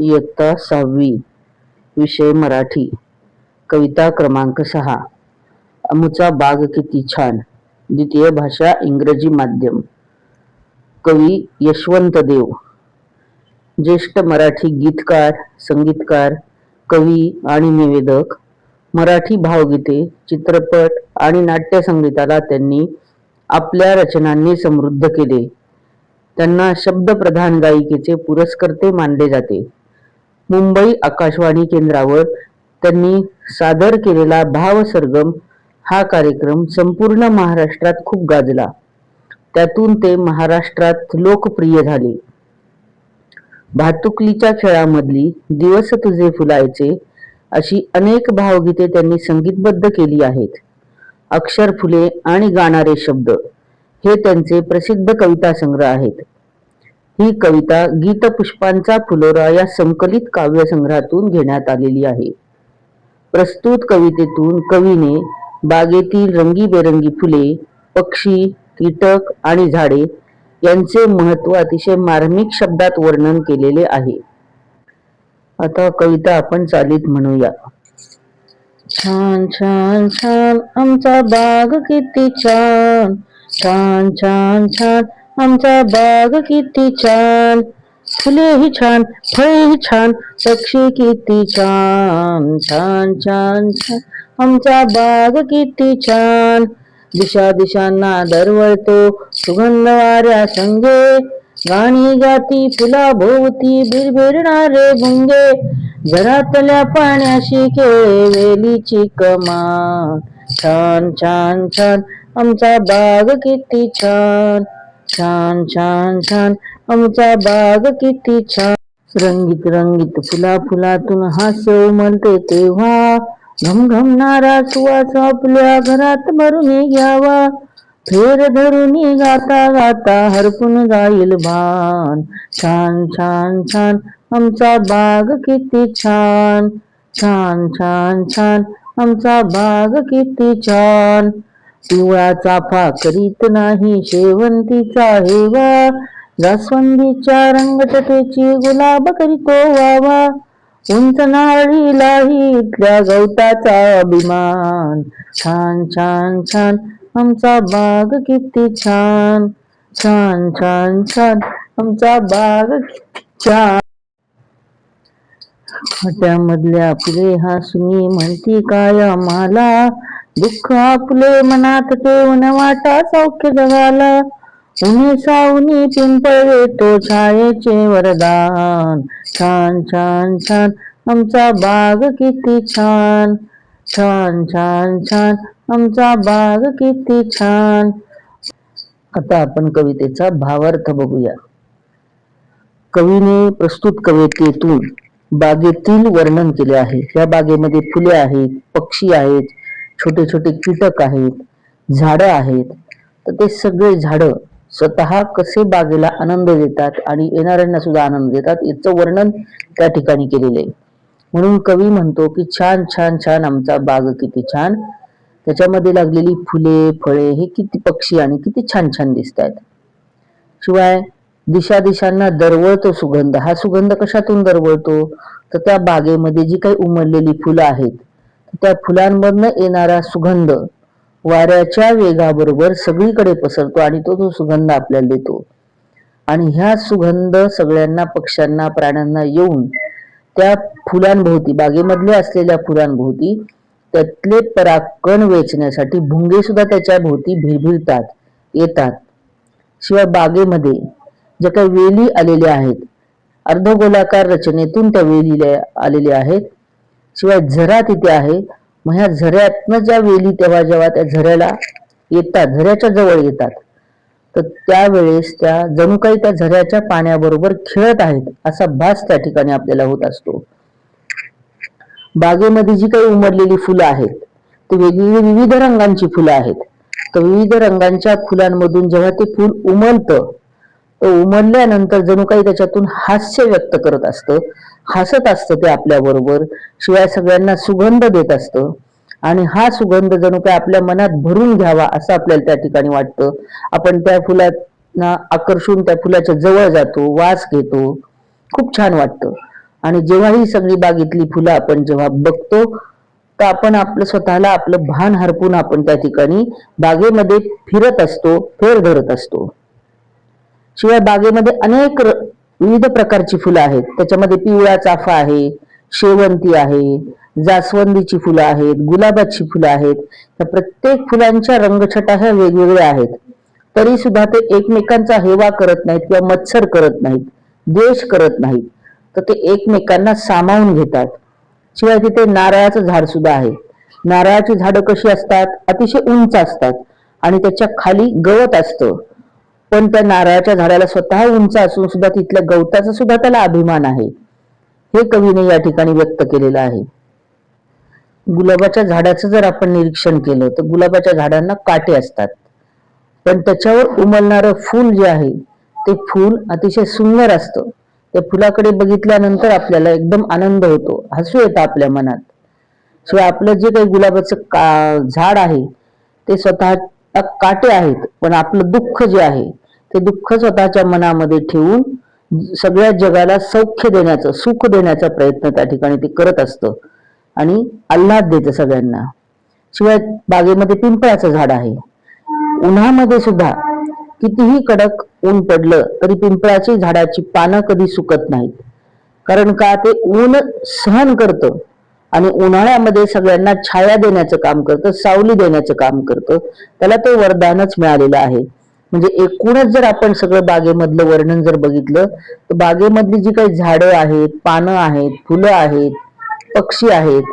इयत्ता 6वी. विषय मराठी. कविता क्रमांक 6. आमचा बाग किती छान. द्वितीय भाषा इंग्रजी माध्यम. कवी यशवंत देव. ज्येष्ठ मराठी गीतकार, संगीतकार, कवी आणि निवेदक. मराठी भावगीते, चित्रपट आणि नाट्यसंगीताला त्यांनी आपल्या रचनांनी समृद्ध केले. त्यांना शब्दप्रधान गायिकेचे पुरस्कर्ते मानले जाते. मुंबई आकाशवाणी केंद्रावर त्यांनी सादर केलेला भावसरगम हा कार्यक्रम संपूर्ण महाराष्ट्रात खूप गाजला. त्यातून ते महाराष्ट्रात लोकप्रिय झाले. भातुकलीच्या खेळामधली दिवस तुझे फुलायचे अशी अनेक भावगीते त्यांनी संगीतबद्ध केली आहेत. अक्षर फुले आणि गाणारे शब्द हे त्यांचे प्रसिद्ध कविता संग्रह आहेत. ही कविता गीतपुष्पांचा फुलोरा या संकलित काव्यसंग्रहातून घेण्यात आलेली आहे. प्रस्तुत कवितेतून कवीने बागेतील रंगीबेरंगी फुले, पक्षी, कीटक आणि झाडे यांचे महत्व अतिशय मार्मिक शब्दात वर्णन केलेले आहे. आता कविता आपण चालीत म्हणूया. छान छान छान आमचा बाग किती छान. छान छान छान आमचा बाग किती छान. फुलेही छान, फळेही छान, पक्षी किती छान. छान छान छान आमचा बाग किती छान. दिशा दिशांना दरवळतो सुगंध वाऱ्या संगे. गाणी गाती फुला भोवती बिरबिरणारे भुंगे. घरातल्या पाण्याशी खेळे वेलीची कमान. छान छान छान आमचा बाग किती छान. छान छान छान आमचा बाग किती छान. रंगीत रंगीत फुला फुलातून हास्य उमलते तेव्हा. घमघमणारा सुवास आपल्या घरात भरून घ्यावा. फेर धरून गाता गाता हरपून जाईल भान. छान छान छान आमचा बाग किती छान. छान छान छान आमचा बाग किती छान. पिवळा चाफा करीत नाही शेवंतीचा हेवा. जास्वंदीच्या रंगततेची गुलाब करीतो वावा. उंच नारळीलाही इथल्या गवताचा अभिमान. छान छान छान आमचा बाग किती छान. छान छान छान आमचा बाग किती छान. खाट्यामधल्या फुले हासुनी म्हणती काय आम्हाला. दुःख आपले मनात ठेवून वाटा सौख्य जगाला. उन्ही सावनी पिंपळ येतो छायेचे वरदान. छान छान छान आमचा बाग किती छान. छान छान छान आमचा बाग किती छान. आता आपण कवितेचा भावार्थ बघूया. कवीने प्रस्तुत कवितेतून बागेतील वर्णन केले आहे. या बागेमध्ये फुले आहेत, पक्षी आहेत, छोटे छोटे कीटक आहेत, झाडं आहेत. तर ते सगळे झाडं स्वतः कसे बागेला आनंद देतात आणि येणाऱ्यांना सुद्धा आनंद देतात याचं वर्णन त्या ठिकाणी केलेलं आहे. म्हणून कवी म्हणतो की छान छान छान आमचा बाग किती छान. त्याच्यामध्ये लागलेली फुले, फळे हे किती पक्षी आणि किती छान छान दिसत आहेत. शिवाय दिशा दिशांना दरवळतो सुगंध. हा सुगंध कशातून दरवळतो तर त्या बागेमध्ये जी काही उमललेली फुलं आहेत त्या फुलांमधनं येणारा सुगंध वाऱ्याच्या वेगाबरोबर सगळीकडे पसरतो आणि तो जो सुगंध आपल्याला देतो. आणि ह्या सुगंध सगळ्यांना, पक्ष्यांना, प्राण्यांना येऊन त्या फुलांभोवती, बागेमधल्या असलेल्या फुलांभोवती त्यातले परागकण वेचण्यासाठी भुंगे सुद्धा त्याच्या भोवती भिरभिरतात, येतात. शिवाय बागेमध्ये ज्या काही वेली आलेल्या आहेत, अर्धगोलाकार रचनेतून त्या वेली आलेल्या आहेत. शिवाय झरा तिथे आहे. मग ह्या झऱ्यातनं ज्या वेली तेव्हा जेव्हा त्या झऱ्याला येतात, झऱ्याच्या जवळ येतात, तर त्यावेळेस त्या जणू काही त्या झऱ्याच्या पाण्याबरोबर खेळत आहेत असा भास त्या ठिकाणी आपल्याला होत असतो. बागेमध्ये जी काही उमललेली फुलं आहेत ती वेगवेगळी विविध रंगांची फुलं आहेत. तर विविध रंगांच्या फुलांमधून जेव्हा ते फुल उमलतं, तर उमलल्यानंतर जणू काही त्याच्यातून हास्य व्यक्त करत असतं, हसत असतं ते आपल्या बरोबर. शिवाय सगळ्यांना सुगंध देत असतं आणि हा सुगंध जणू काही आपल्या मनात भरून घ्यावा असं आपल्याला त्या ठिकाणी वाटतं. आपण त्या फुलांना आकर्षून त्या फुलाच्या जवळ जातो, वास घेतो, खूप छान वाटतं. आणि जेव्हा ही सगळी बागेतली फुलं आपण जेव्हा बघतो तर आपण आपलं स्वतःला आपलं भान हरपून आपण त्या ठिकाणी बागेमध्ये फिरत असतो, फेर धरत असतो. शिवाय बागेमध्ये अनेक विविध प्रकारची फुलं आहेत. त्याच्यामध्ये पिवळा चाफा आहे, शेवंती आहे, जास्वंदीची फुलं आहेत, गुलाबाची फुलं आहेत. त्या प्रत्येक फुलांच्या रंगछटा ह्या वेगवेगळ्या आहेत. तरी सुद्धा ते एकमेकांचा हेवा करत नाहीत किंवा मत्सर करत नाहीत, द्वेष करत नाहीत, तर ते एकमेकांना सामावून घेतात. शिवाय तिथे नारळाचं झाड सुद्धा आहे. नारळाची झाडं कशी असतात? अतिशय उंच असतात आणि त्याच्या खाली गवत असतं. पण त्या नारळाच्या झाडाला स्वतः उंच असून सुद्धा तिथल्या गवताचा सुद्धा त्याला अभिमान आहे, हे कवीने या ठिकाणी व्यक्त केलेलं आहे. गुलाबाच्या झाडाचं जर आपण निरीक्षण केलं तर गुलाबाच्या झाडांना काटे असतात, पण त्याच्यावर उमलणारं फूल जे आहे ते फूल अतिशय सुंदर असतं. त्या फुलाकडे बघितल्यानंतर आपल्याला एकदम आनंद होतो, हसू येतं आपल्या मनात. शिवाय आपलं जे काही गुलाबाचं झाड आहे ते स्वतः काटे आहेत, पण आपलं दुःख जे आहे ते दुःख स्वतःच्या मनामध्ये ठेवून सगळ्या जगाला सौख्य देण्याचं, सुख देण्याचा प्रयत्न त्या ठिकाणी ते करत असतं आणि आल्हाद देतं सगळ्यांना. शिवाय बागेमध्ये पिंपळाचं झाड आहे. उन्हामध्ये सुद्धा कितीही कडक ऊन पडलं तरी पिंपळाची झाडाची पानं कधी सुकत नाहीत. कारण का? ते ऊन सहन करतं आणि उन्हाळ्यामध्ये सगळ्यांना छाया देण्याचं काम करतं, सावली देण्याचं काम करतं. त्याला ते वरदानच मिळालेलं आहे. म्हणजे एकूणच जर आपण सगळं बागेमधलं वर्णन जर बघितलं तर बागेमधली जी काही झाडं आहेत, पानं आहेत, फुलं आहेत, पक्षी आहेत,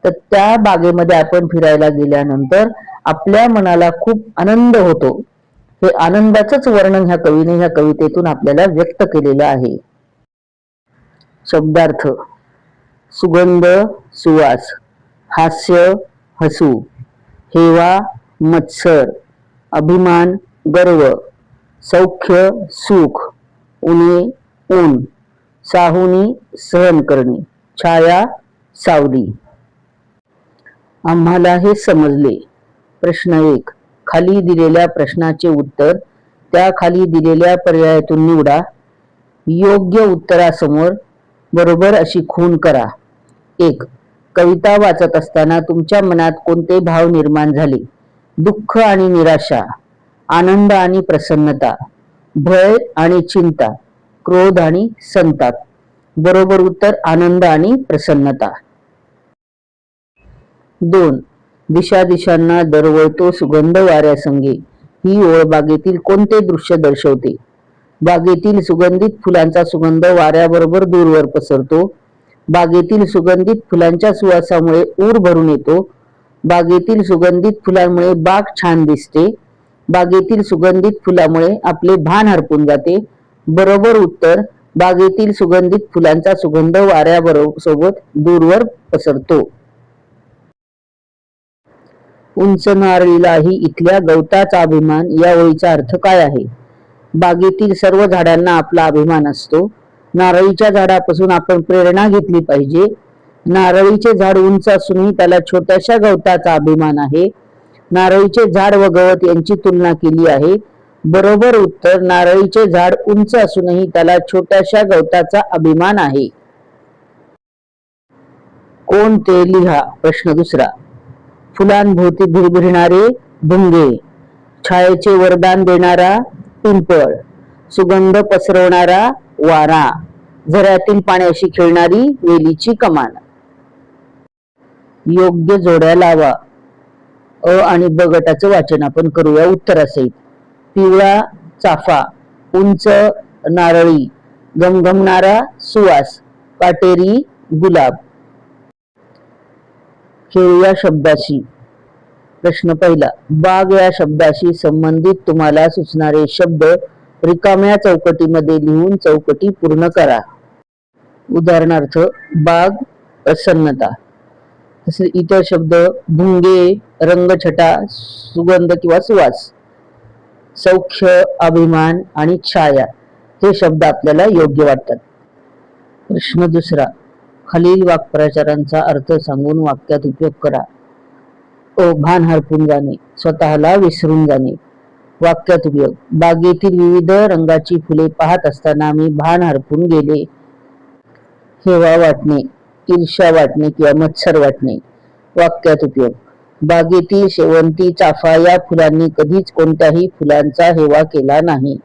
तर त्या बागेमध्ये आपण फिरायला गेल्यानंतर आपल्या मनाला खूप आनंद होतो. हे आनंदाचंच वर्णन ह्या कवीने ह्या कवितेतून आपल्याला व्यक्त केलेलं आहे. शब्दार्थ: सुगंध, सुवास, हास्य, हसू, हेवा, मत्सर, अभिमान, गर्व, सौख्य, सुख, उणे, ऊन, साहुनी, सहन करणे, छाया, सावली. आम्हाला हे समजले. प्रश्न 1. खाली दिलेल्या प्रश्नाचे उत्तर त्या खाली दिलेल्या पर्यायातून निवडा. योग्य उत्तरासमोर बरोबर अशी खूण करा. 1. कविता वाचत असताना तुमच्या मनात कोणते भाव निर्माण झाले? दुःख आणि निराशा, आनंद आणि प्रसन्नता, भय आणि चिंता, क्रोध आणि संताप. बरोबर उत्तर आनंद आणि प्रसन्नता. 2. दिशा दिशांना दरवळतो सुगंध वाऱ्यासंगे ही ओळ बागेतील कोणते दृश्य दर्शवते? बागेतील सुगंधित फुलांचा सुगंध वाऱ्याबरोबर दूरवर पसरतो. बागेतील सुगंधित फुलांच्या सुवासामुळे ऊर भरून येतो. बागेतील सुगंधित फुलांमुळे बाग छान दिसते. बागेतील सुगंधित फुलामुळे आपले भान हरपून जाते. बरोबर उत्तर बागेतील सुगंधित फुलांचा सुगंध वाऱ्याबरोबर सोबत दूरवर पसरतो. उंच नारळीलाही इथल्या गवताचा अभिमान या ओळीचा अर्थ काय आहे? बागेतील सर्व झाडांना आपला अभिमान असतो. नारळीच्या झाडापासून आपण प्रेरणा घेतली पाहिजे. नारळीचे झाड उंच असूनही त्याला छोट्याशा गवताचा अभिमान आहे. नारळीचे झाड व गवत यांची तुलना केली आहे. बरोबर उत्तर नारळीचे झाड उंच असूनही त्याला छोट्याशा गवताचा अभिमान आहे. कोण ते लिहा. प्रश्न 2. फुलांभोवती भिरभिरणारे भुंगे, छायेचे वरदान देणारा पिंपळ, सुगंध पसरवणारा वारा, झऱ्यातील पाण्याशी खेळणारी वेलीची कमान. योग्य जोड्या लावा. अ आणि ब गटाचं वाचन आपण करूया उत्तरासहित. पिवळा चाफा, उंच नारळी, घमघमणारा सुवास, काटेरी गुलाब. खेळूया शब्दाशी. प्रश्न 1. बाग या शब्दाशी संबंधित तुम्हाला सुचणारे शब्द रिकाम्या चौकटीमध्ये लिहून चौकटी पूर्ण करा. उदाहरणार्थ बाग, प्रसन्नता. तसे इतर शब्द भुंगे, रंगछटा, सुगंध किंवा सुवास, सौख्य, अभिमान आणि छाया हे शब्द आपल्याला योग्य वाटतात. प्रश्न 2. खालील वाक्प्रचारांचा अर्थ सांगून वाक्यात उपयोग करा. भान हरपून जाणे, स्वतःला विसरून जाणे. वाक्यात उपयोग: बागेतील विविध रंगाची फुले पाहत असताना मी भान हरपून गेले. हेवा वाटणे, ईर्ष्या वाटणे किंवा मत्सर वाटणे. वाक्यात उपयोग: बागेतील शेवंती, चाफा या फुलांनी कधीच कोणत्याही फुलांचा हेवा केला नाही.